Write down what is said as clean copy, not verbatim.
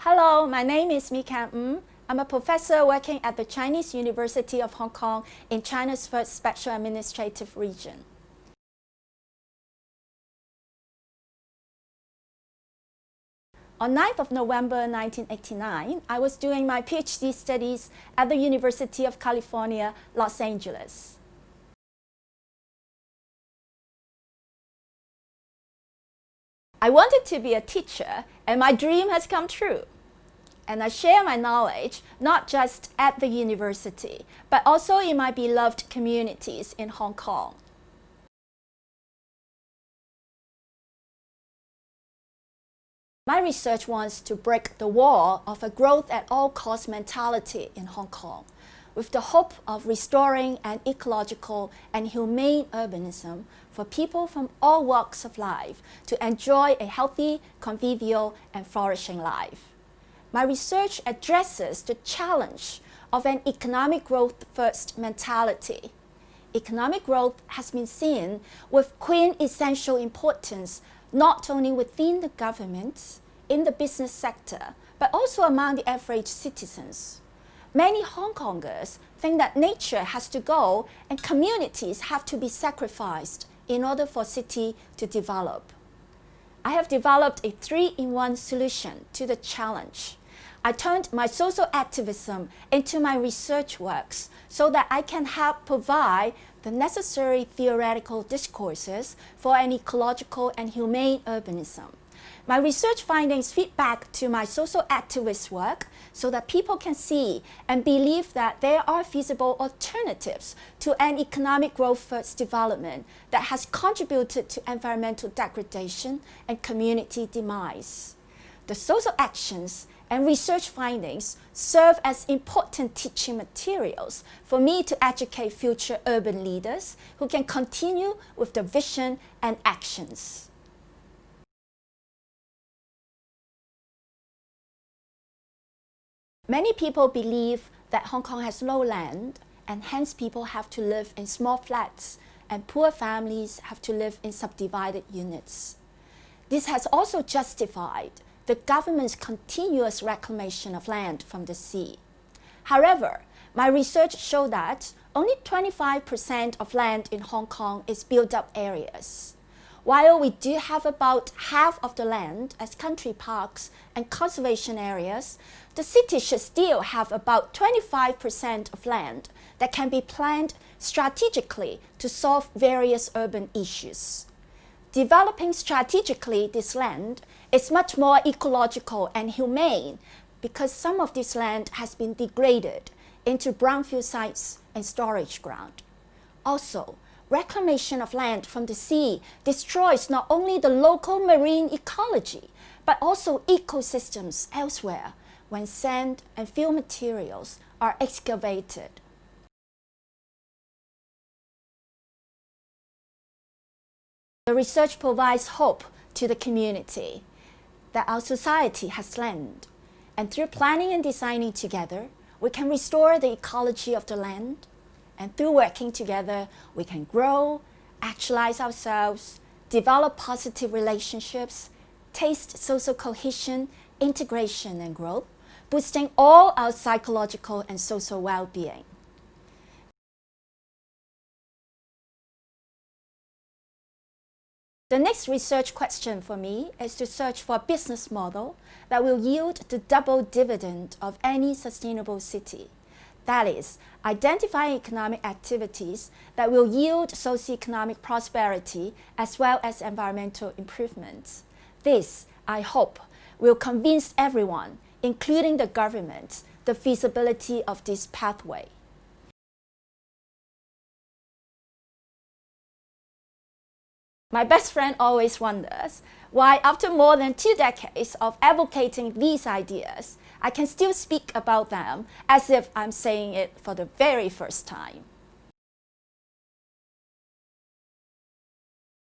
Hello, my name is Mikan Ng. I'm a professor working at the Chinese University of Hong Kong in China's first special administrative region. On 9th of November 1989, I was doing my PhD studies at the University of California, Los Angeles. I wanted to be a teacher, and my dream has come true. And I share my knowledge not just at the university, but also in my beloved communities in Hong Kong. My research wants to break the wall of a growth at all costs mentality in Hong Kong, with the hope of restoring an ecological and humane urbanism for people from all walks of life to enjoy a healthy, convivial, and flourishing life. My research addresses the challenge of an economic growth-first mentality. Economic growth has been seen with quintessential importance not only within the government, in the business sector, but also among the average citizens. Many Hong Kongers think that nature has to go and communities have to be sacrificed in order for city to develop. I have developed a 3-in-1 solution to the challenge. I turned my social activism into my research works so that I can help provide the necessary theoretical discourses for an ecological and humane urbanism. My research findings feed back to my social activist work so that people can see and believe that there are feasible alternatives to an economic growth-first development that has contributed to environmental degradation and community demise. The social actions and research findings serve as important teaching materials for me to educate future urban leaders who can continue with the vision and actions. Many people believe that Hong Kong has low land and hence people have to live in small flats and poor families have to live in subdivided units. This has also justified the government's continuous reclamation of land from the sea. However, my research showed that only 25% of land in Hong Kong is built-up areas. While we do have about half of the land as country parks and conservation areas, the city should still have about 25% of land that can be planned strategically to solve various urban issues. Developing strategically this land is much more ecological and humane because some of this land has been degraded into brownfield sites and storage ground. Also, reclamation of land from the sea destroys not only the local marine ecology, but also ecosystems elsewhere when sand and fill materials are excavated. The research provides hope to the community that our society has land, and through planning and designing together, we can restore the ecology of the land, and through working together, we can grow, actualize ourselves, develop positive relationships, taste social cohesion, integration, and growth, boosting all our psychological and social well-being. The next research question for me is to search for a business model that will yield the double dividend of any sustainable city. That is, identifying economic activities that will yield socioeconomic prosperity as well as environmental improvements. This, I hope, will convince everyone, including the government, the feasibility of this pathway. My best friend always wonders why, after more than 2 decades of advocating these ideas, I can still speak about them as if I'm saying it for the very first time.